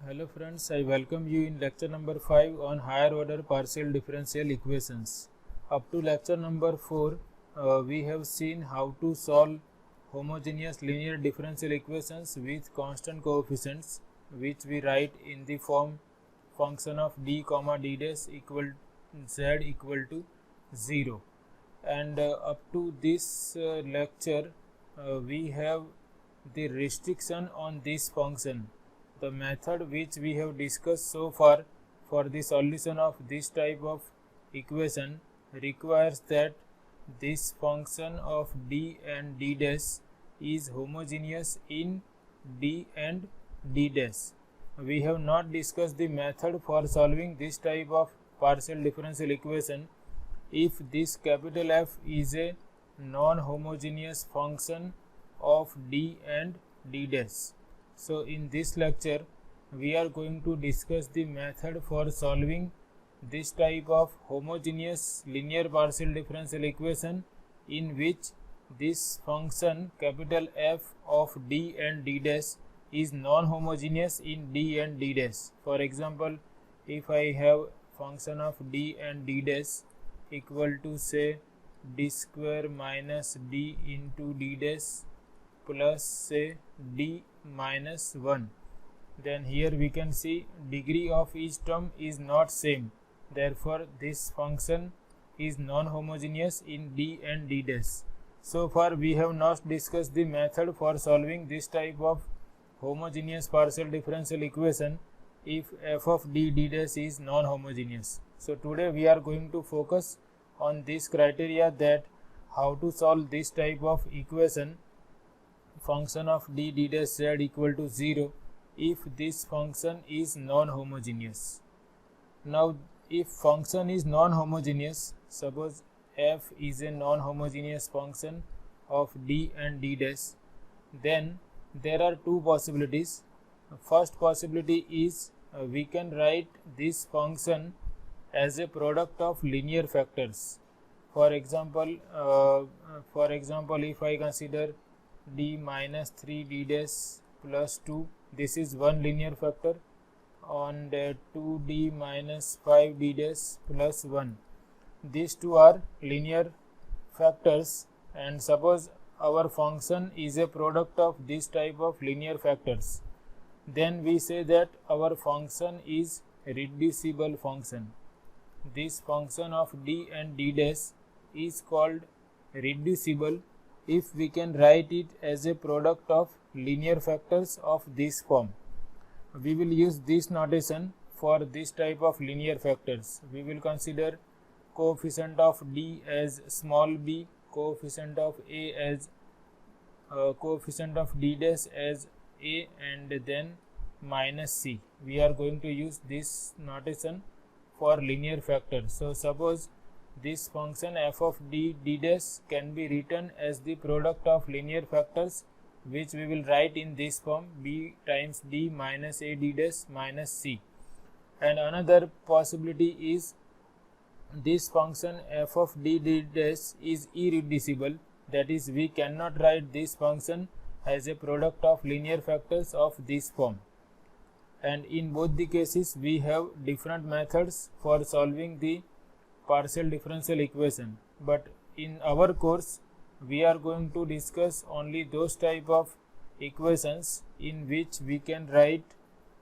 Hello friends, I welcome you in lecture number 5 on higher order partial differential equations. Up to lecture number 4, we have seen how to solve homogeneous linear differential equations with constant coefficients, which we write in the form function of d comma d dash equal z equal to 0. And up to this lecture, we have the restriction on this function. The method which we have discussed so far for the solution of this type of equation requires that this function of d and d dash is homogeneous in d and d dash. We have not discussed the method for solving this type of partial differential equation if this capital F is a non-homogeneous function of d and d dash. So in this lecture we are going to discuss the method for solving this type of homogeneous linear partial differential equation in which this function capital F of d and d dash is non-homogeneous in d and d dash. For example, if I have function of d and d dash equal to say d square minus d into d dash plus say d minus 1, then here we can see degree of each term is not same, therefore this function is non-homogeneous in d and d dash. So far we have not discussed the method for solving this type of homogeneous partial differential equation if f of d dash is non-homogeneous. So today we are going to focus on this criteria, that how to solve this type of equation function of d dash z equal to 0 if this function is non-homogeneous. Now if function is non-homogeneous, suppose f is a non-homogeneous function of d and d dash, then there are two possibilities. First possibility is we can write this function as a product of linear factors. For example, if I consider d minus 3 d dash plus 2, this is one linear factor, and 2d minus 5 d dash plus 1. These two are linear factors, and suppose our function is a product of this type of linear factors, then we say that our function is reducible function. This function of d and d dash is called reducible if we can write it as a product of linear factors of this form. We will use this notation for this type of linear factors. We will consider coefficient of d as small b, coefficient of a as coefficient of d dash as a, and then minus c. We are going to use this notation for linear factors. So suppose this function f of d dash can be written as the product of linear factors, which we will write in this form, b times d minus a d dash minus c. And another possibility is this function f of d dash is irreducible, that is we cannot write this function as a product of linear factors of this form. And in both the cases we have different methods for solving the partial differential equation, but in our course we are going to discuss only those type of equations in which we can write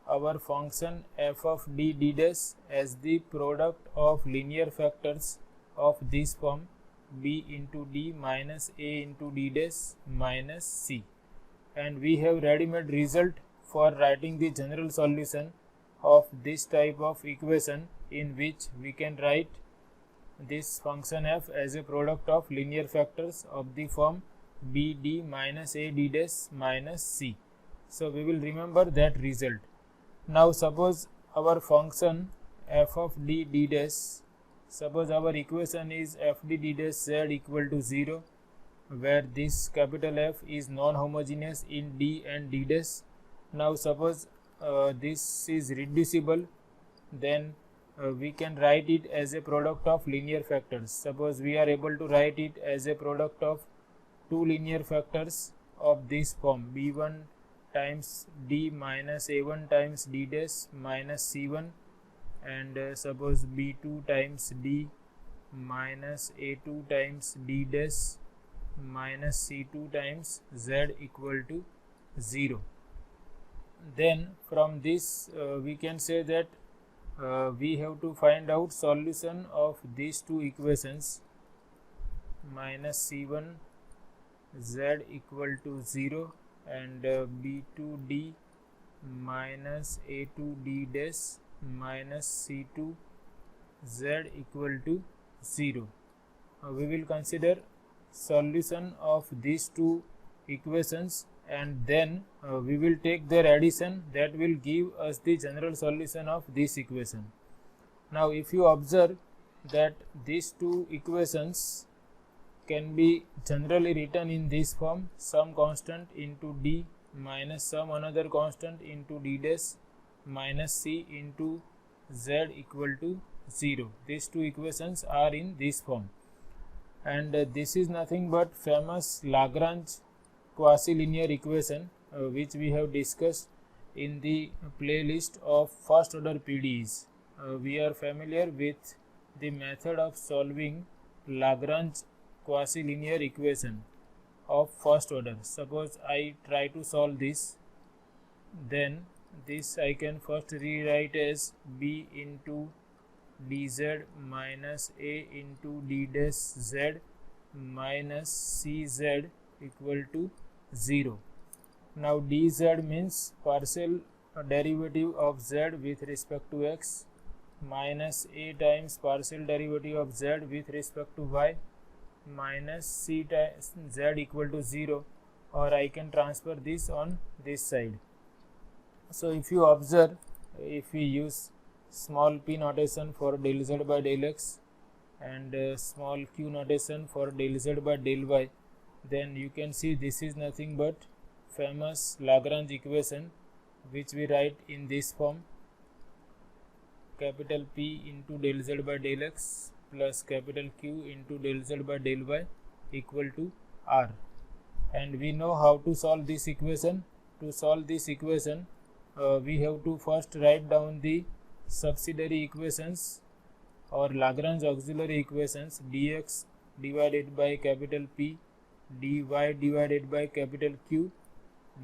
our function f of d dash as the product of linear factors of this form, b into d minus a into d dash minus c. And we have ready-made result for writing the general solution of this type of equation, in which we can write this function f as a product of linear factors of the form b d minus a d dash minus c. So we will remember that result. Now suppose our function f of d dash, suppose our equation is f d dash z equal to 0, where this capital F is non-homogeneous in d and d dash. Now suppose this is reducible, then we can write it as a product of linear factors. Suppose we are able to write it as a product of two linear factors of this form, b1 times d minus a1 times d dash minus c1, and suppose b2 times d minus a2 times d dash minus c2 times z equal to 0. Then from this we can say that we have to find out solution of these two equations, minus c1 z equal to 0 and b2d minus a2d dash minus c2 z equal to 0. We will consider solution of these two equations, and then we will take their addition, that will give us the general solution of this equation. Now if you observe that these two equations can be generally written in this form, some constant into d minus some another constant into d dash minus c into z equal to 0. These two equations are in this form, and this is nothing but famous Lagrange quasi-linear equation which we have discussed in the playlist of first order PDEs. We are familiar with the method of solving Lagrange quasi-linear equation of first order. Suppose I try to solve this, then this I can first rewrite as b into dz minus a into d dash z minus cz equal to 0. Now dz means partial derivative of z with respect to x minus a times partial derivative of z with respect to y minus c times z equal to 0, or I can transfer this on this side. So if you observe, if we use small p notation for del z by del x and small q notation for del z by del y, then you can see this is nothing but famous Lagrange equation which we write in this form: capital P into del z by del x plus capital Q into del z by del y equal to R. And we know how to solve this equation. To solve this equation, we have to first write down the subsidiary equations or Lagrange auxiliary equations: dx divided by capital P, dy divided by capital Q,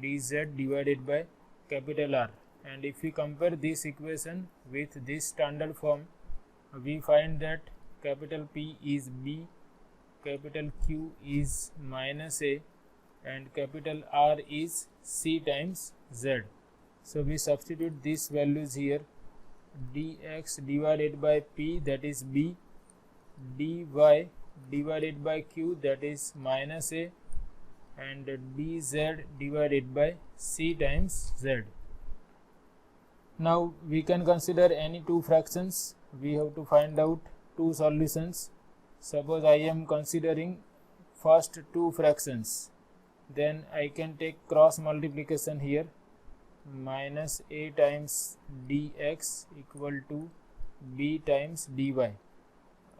dz divided by capital R. And if we compare this equation with this standard form, we find that capital P is b, capital Q is minus a, and capital R is c times z. So we substitute these values here: dx divided by P, that is b, dy divided by Q, that is minus a, and dz divided by c times z. Now we can consider any two fractions. We have to find out two solutions. Suppose I am considering first two fractions, then I can take cross multiplication here: minus a times dx equal to b times dy,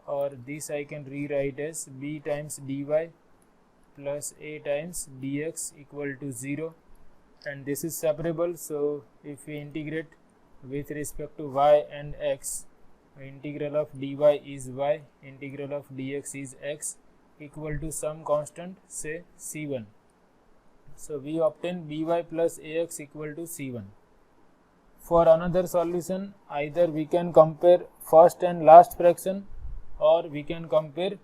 or this I can rewrite as b times dy plus a times dx equal to 0, and this is separable. So if we integrate with respect to y and x, integral of dy is y, integral of dx is x, equal to some constant, say c1. So we obtain by plus ax equal to c1. For another solution, either we can compare first and last fraction, or we can compare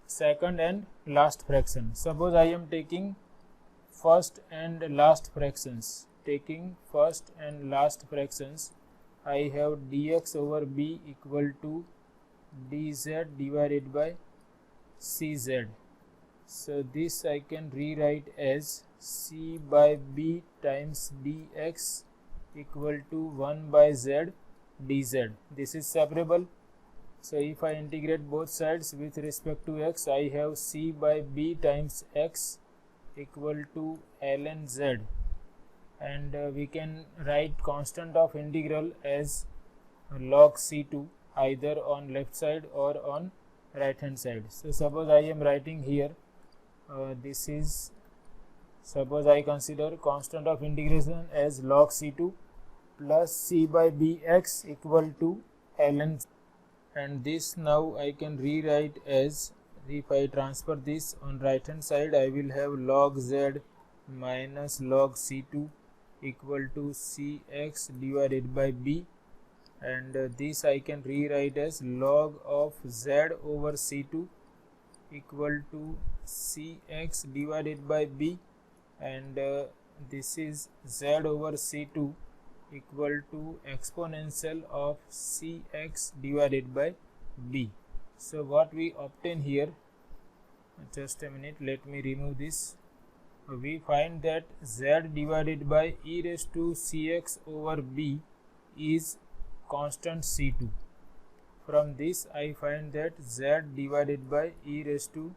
second and last fraction. Suppose I am taking first and last fractions. I have dx over b equal to dz divided by cz. So this I can rewrite as c by b times dx equal to 1 by z dz. This is separable. So if I integrate both sides with respect to x, I have c by b times x equal to ln z, and we can write constant of integral as log c2, either on left side or on right hand side. So suppose I am writing here, this is Suppose I consider constant of integration as log C2 plus C by Bx equal to ln, and this now I can rewrite as, if I transfer this on right hand side, I will have log Z minus log C2 equal to Cx divided by B, and this I can rewrite as log of Z over C2 equal to Cx divided by B, and this is Z over C2 equal to exponential of Cx divided by B. So what we obtain here, just a minute, let me remove this. We find that Z divided by e raised to Cx over B is constant C2. From this I find that Z divided by e raised to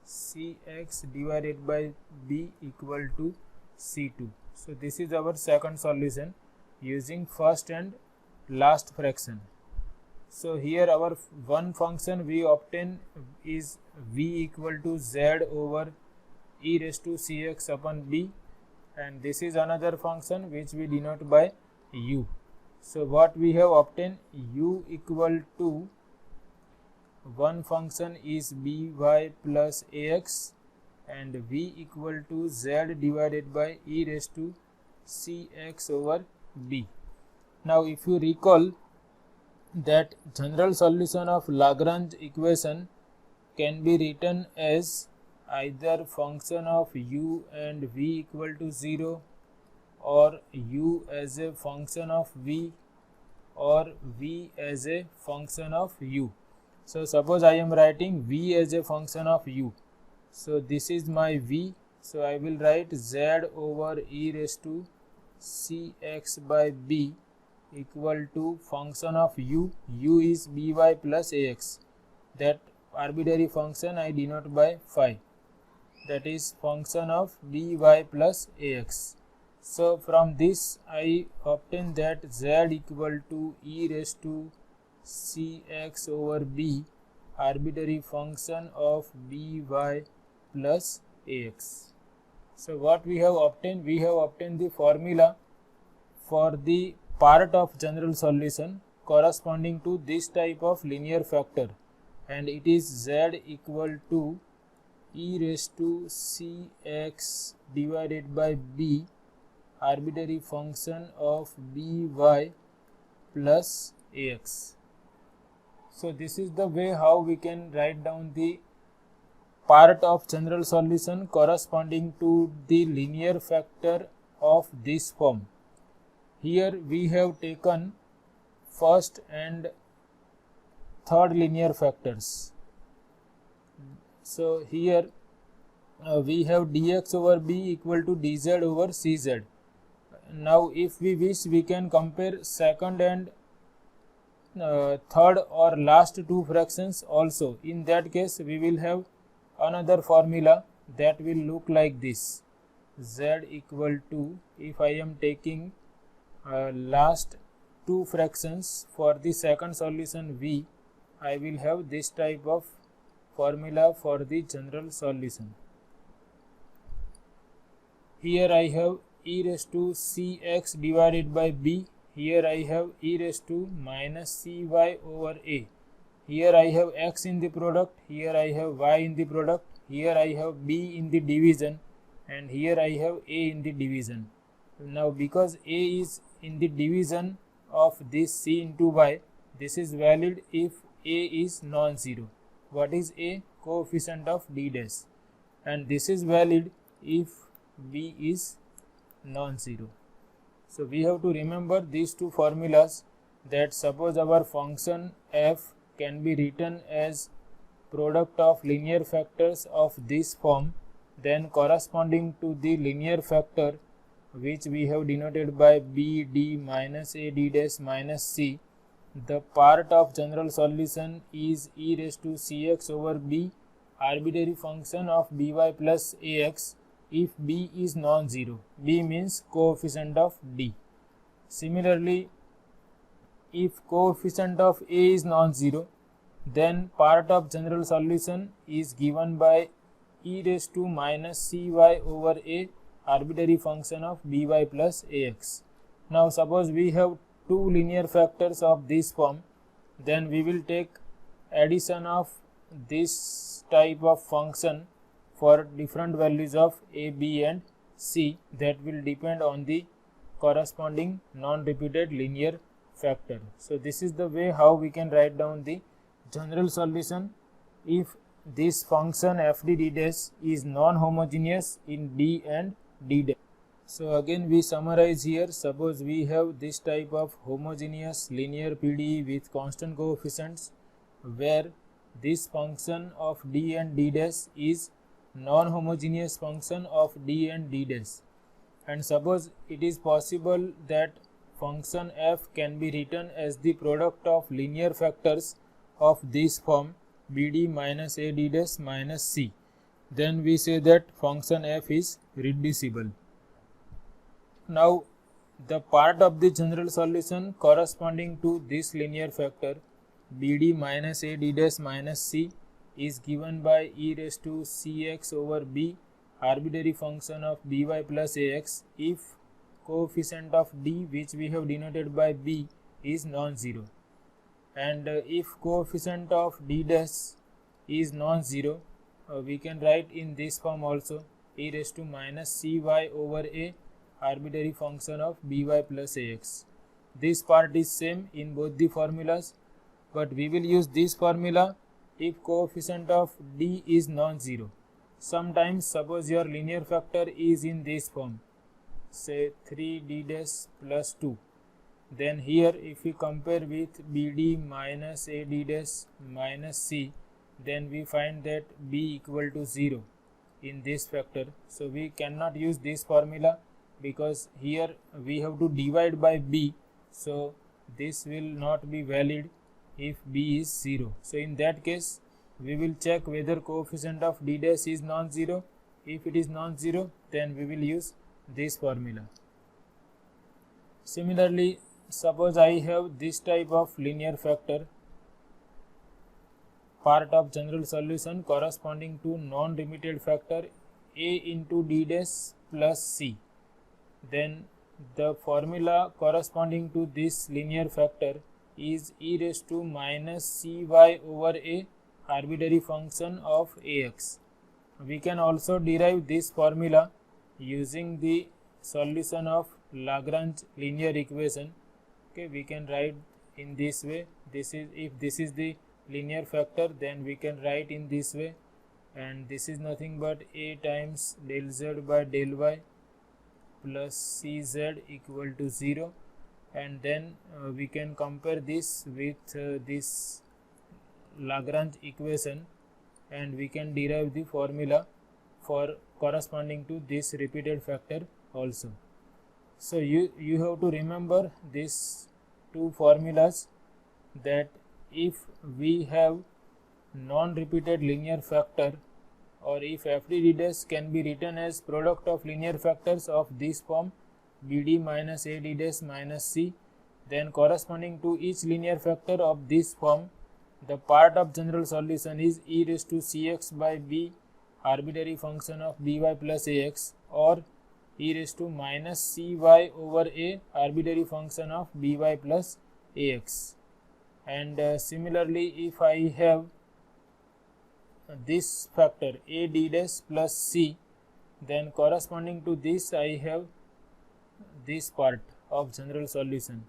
Cx divided by B equal to C2. So this is our second solution using first and last fraction. So here our one function we obtain is V equal to Z over e raised to Cx upon B, and this is another function which we denote by U. So what we have obtained, U equal to one function is By plus Ax and V equal to Z divided by e raised to Cx over B. Now if you recall that general solution of Lagrange equation can be written as either function of U and V equal to 0, or U as a function of V, or V as a function of U. So suppose I am writing V as a function of U. So this is my V. So I will write Z over e raised to Cx by B equal to function of U. U is By plus Ax. That arbitrary function I denote by phi. That is function of By plus Ax. So from this I obtain that Z equal to e raised to Cx over B, arbitrary function of By plus Ax. So what we have obtained? We have obtained the formula for the part of general solution corresponding to this type of linear factor, and it is Z equal to e raised to Cx divided by B, arbitrary function of By plus Ax. So this is the way how we can write down the part of general solution corresponding to the linear factor of this form. Here we have taken first and third linear factors. So here we have dx over b equal to dz over cz. Now if we wish, we can compare second and third or last two fractions also. In that case we will have another formula that will look like this: Z equal to, if I am taking last two fractions for the second solution V, I will have this type of formula for the general solution. Here I have e raised to Cx divided by B. Here I have e raised to minus Cy over A. Here I have x in the product, here I have y in the product, here I have b in the division, and here I have a in the division. Now because a is in the division of this c into y, this is valid if a is non-zero. What is a? Coefficient of d dash. And this is valid if b is non-zero. So we have to remember these two formulas, that suppose our function f can be written as product of linear factors of this form, then corresponding to the linear factor which we have denoted by b d minus a d dash minus c, the part of general solution is e raised to cx over b, arbitrary function of by plus ax, if b is non-zero. B means coefficient of d. Similarly, if coefficient of a is non-zero, then part of general solution is given by e raised to minus cy over a, arbitrary function of by plus ax. Now suppose we have two linear factors of this form, then we will take addition of this type of function for different values of a, b and c that will depend on the corresponding non-repeated linear factor. So this is the way how we can write down the general solution if this function f d dash is non-homogeneous in d and d dash. So again we summarize here. Suppose we have this type of homogeneous linear PDE with constant coefficients where this function of d and d dash is non-homogeneous function of d and d dash, and suppose it is possible that function f can be written as the product of linear factors of this form bd minus a d dash minus c, then we say that function f is reducible. Now the part of the general solution corresponding to this linear factor bd minus a d dash minus c is given by e raised to cx over b arbitrary function of by plus ax if coefficient of d, which we have denoted by b, is non-zero, and if coefficient of d dash is non-zero, we can write in this form also e raised to minus cy over a arbitrary function of by plus ax. This part is same in both the formulas, but we will use this formula if coefficient of d is non-zero. Sometimes suppose your linear factor is in this form, say 3d dash plus 2, then here if we compare with bd minus a d dash minus c, then we find that b equal to 0 in this factor. So we cannot use this formula because here we have to divide by b, so this will not be valid if b is 0. So in that case we will check whether coefficient of d dash is non-zero. If it is non-zero, then we will use this formula. Similarly, suppose I have this type of linear factor, part of general solution corresponding to non-repeated factor a into d dash plus c, then the formula corresponding to this linear factor is e raised to minus cy over a arbitrary function of ax. We can also derive this formula using the solution of Lagrange linear equation. Okay, we can write in this way. This is, if this is the linear factor, then we can write in this way, and this is nothing but a times del z by del y plus cz equal to 0, and then we can compare this with this Lagrange equation, and we can derive the formula for corresponding to this repeated factor also. So you have to remember these two formulas, that if we have non-repeated linear factor, or if f d dash can be written as product of linear factors of this form bd minus a d dash minus c, then corresponding to each linear factor of this form, the part of general solution is e raised to cx by b arbitrary function of by plus ax, or e raised to minus cy over a arbitrary function of by plus ax. And similarly, if I have this factor a d dash plus c, then corresponding to this I have this part of general solution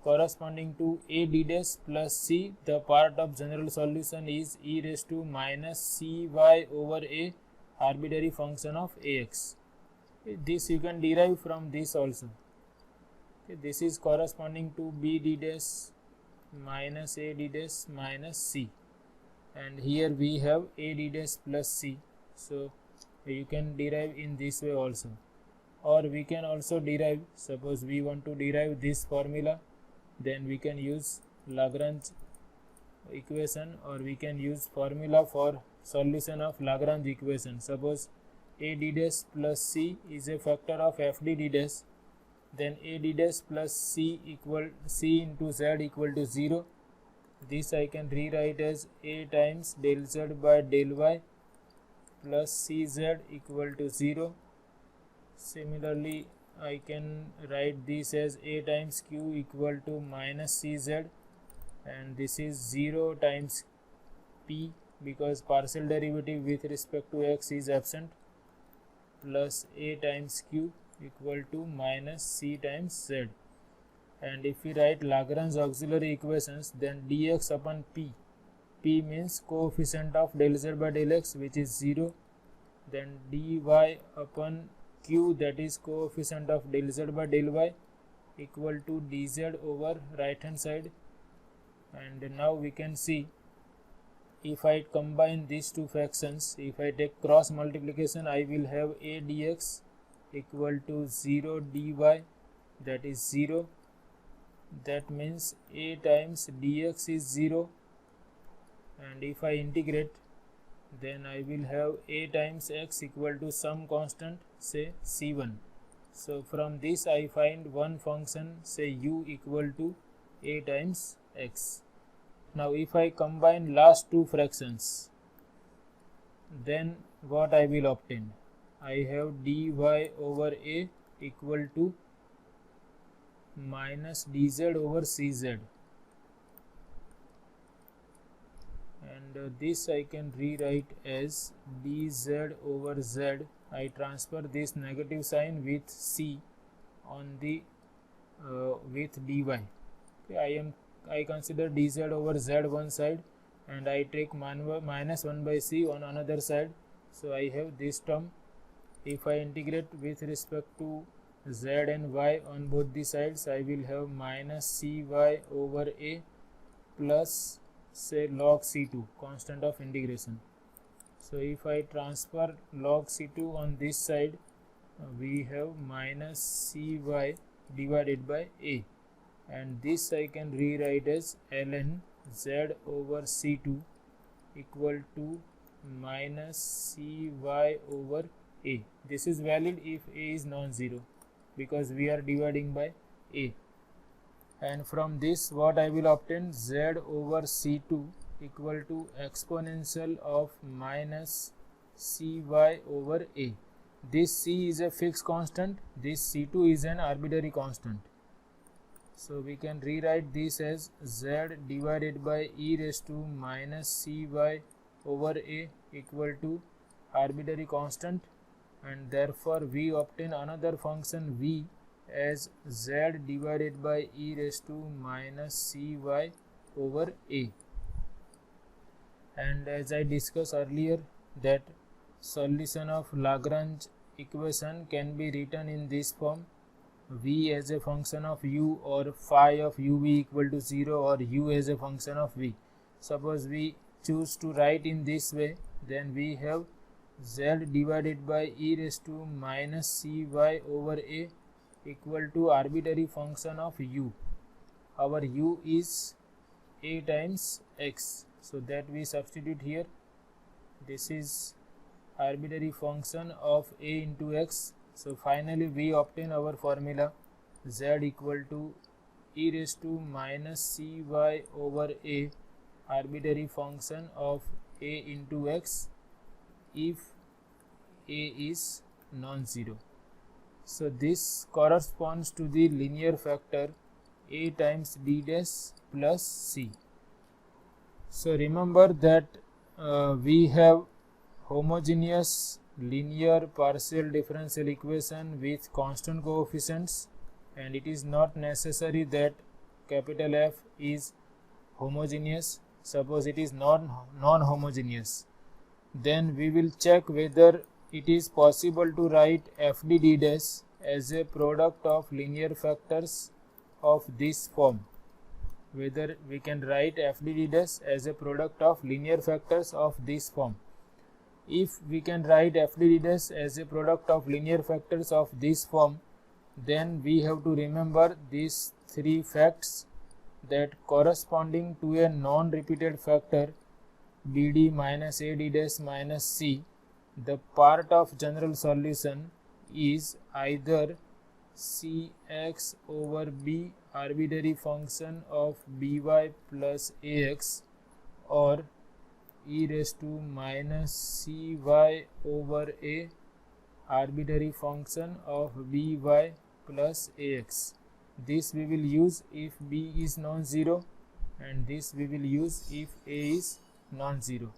corresponding to a d dash plus c. The part of general solution is e raised to minus cy over a arbitrary function of ax. This you can derive from this also. This is corresponding to b d dash minus a d dash minus c, and here we have a d dash plus c, so you can derive in this way also. Or we can also derive, suppose we want to derive this formula, then we can use Lagrange equation, or we can use formula for solution of Lagrange equation. Suppose a d dash plus c is a factor of f d dash, then a d dash plus c equal c into z equal to 0. This I can rewrite as a times del z by del y plus cz equal to 0, Similarly, I can write this as a times q equal to minus cz, and this is 0 times p because partial derivative with respect to x is absent, plus a times q equal to minus c times z. And if we write Lagrange auxiliary equations, then dx upon p, p means coefficient of del z by del x, which is 0, then dy upon q, that is coefficient of del z by del y, equal to dz over right hand side. And now we can see, if I combine these two fractions, if I take cross multiplication, I will have a dx equal to 0 dy, that is 0. That means a times dx is 0, and if I integrate, then I will have a times x equal to some constant, say c1. So from this I find one function, say u equal to a times x. Now if I combine last two fractions, then what I will obtain? I have dy over a equal to minus dz over cz, and this I can rewrite as dz over z. I transfer this negative sign with c on the with dy. Okay, I consider dz over z one side, and I take minus 1 by c on another side. So I have this term. If I integrate with respect to z and y on both the sides, I will have minus cy over a plus, say, log c2, constant of integration. So if I transfer log c2 on this side, we have minus cy divided by a, and this I can rewrite as ln z over c2 equal to minus cy over a. This is valid if a is non-zero, because we are dividing by a. And from this what I will obtain? Z over c2 equal to exponential of minus cy over a. This c is a fixed constant, this c2 is an arbitrary constant. So we can rewrite this as z divided by e raised to minus cy over a equal to arbitrary constant, and therefore we obtain another function v as z divided by e raised to minus cy over a. And as I discussed earlier, that solution of Lagrange equation can be written in this form: v as a function of u, or phi of uv equal to 0, or u as a function of v. Suppose we choose to write in this way, then we have z divided by e raised to minus cy over a equal to arbitrary function of u. Our u is a times x, so that we substitute here. This is arbitrary function of a into x. So finally we obtain our formula z equal to e raised to minus cy over a, arbitrary function of a into x, if a is non-zero. So this corresponds to the linear factor a times d dash plus c. So remember that we have homogeneous linear partial differential equation with constant coefficients, and it is not necessary that capital F is homogeneous. Suppose it is non-homogeneous, then we will check whether it is possible to write FD dash as a product of linear factors of this form. Whether we can write FD dash as a product of linear factors of this form. If we can write FD dash as a product of linear factors of this form, then we have to remember these three facts: that corresponding to a non-repeated factor bd minus a d dash minus c, the part of general solution is either cx over b, arbitrary function of by plus ax, or e raised to minus cy over a, arbitrary function of by plus ax. This we will use if b is non-zero, and this we will use if a is non-zero.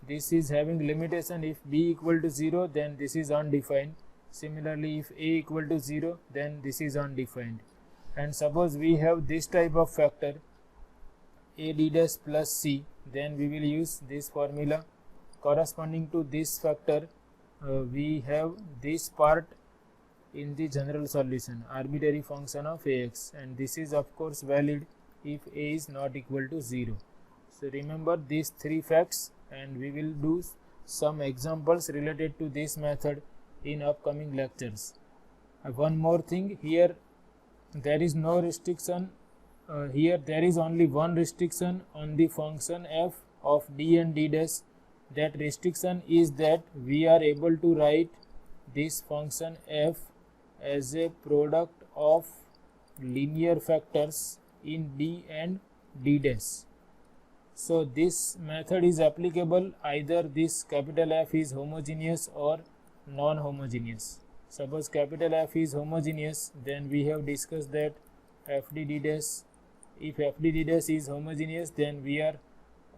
This is having limitation. If b equal to 0, then this is undefined. Similarly, if a equal to 0, then this is undefined. And suppose we have this type of factor a d dash plus c, then we will use this formula. Corresponding to this factor, we have this part in the general solution, arbitrary function of ax, and this is of course valid if a is not equal to 0. So remember these three facts, and we will do some examples related to this method in upcoming lectures. One more thing, here there is no restriction. Here there is only one restriction on the function f of d and d dash. That restriction is that we are able to write this function f as a product of linear factors in d and d dash. So this method is applicable either this capital F is homogeneous or non-homogeneous. Suppose capital F is homogeneous, then we have discussed that FD dash. If FD dash is homogeneous, then we are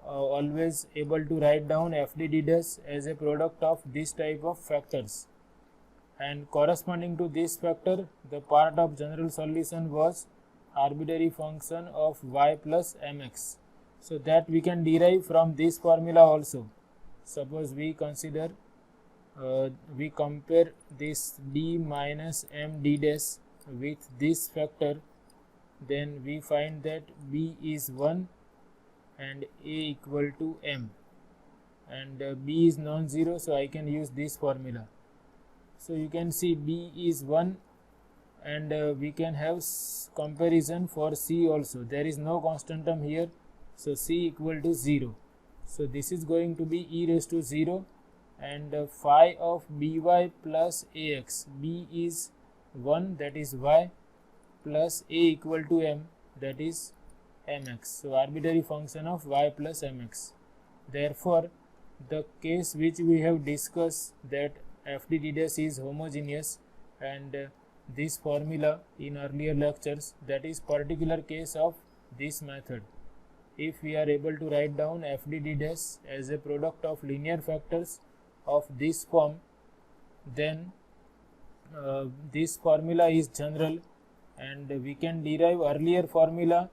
always able to write down FD dash as a product of this type of factors. And corresponding to this factor, the part of general solution was arbitrary function of y plus mx. So that we can derive from this formula also. Suppose we consider, we compare this d minus m d dash with this factor, then we find that b is 1 and a equal to m, and b is non-zero, so I can use this formula. So you can see b is 1, and we can have comparison for c also. There is no constant term here, so c equal to 0. So this is going to be e raised to 0, and phi of by plus ax, b is 1, that is y, plus a equal to m, that is mx. So arbitrary function of y plus mx. Therefore, the case which we have discussed, that FD dash is homogeneous, and this formula in earlier lectures, that is particular case of this method. If we are able to write down FD dash as a product of linear factors of this form, then this formula is general, and we can derive earlier formula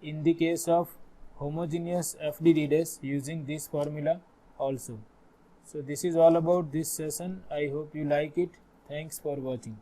in the case of homogeneous FD dash using this formula also. So this is all about this session. I hope you like it. Thanks for watching.